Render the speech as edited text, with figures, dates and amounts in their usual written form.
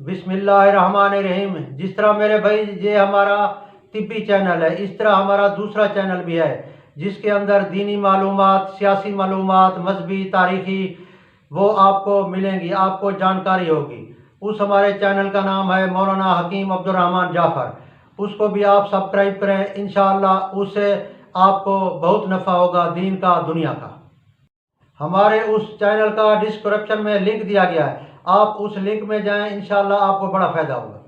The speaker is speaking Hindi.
बिस्मिल्लाहिर्रहमानिर्रहीम। जिस तरह मेरे भाई ये हमारा तिब्बी चैनल है, इस तरह हमारा दूसरा चैनल भी है जिसके अंदर दीनी मालूमात, सियासी मालूमात, मजहबी, तारीखी वो आपको मिलेंगी, आपको जानकारी होगी। उस हमारे चैनल का नाम है मौलाना हकीम अब्दुर्रहमान जाफ़र। उसको भी आप सब्सक्राइब करें, इंशाअल्लाह उससे आपको बहुत नफ़ा होगा, दीन का, दुनिया का। हमारे उस चैनल का डिस्क्रिप्शन में लिंक दिया गया है, आप उस लिंक में जाएं, इंशाअल्लाह आपको बड़ा फ़ायदा होगा।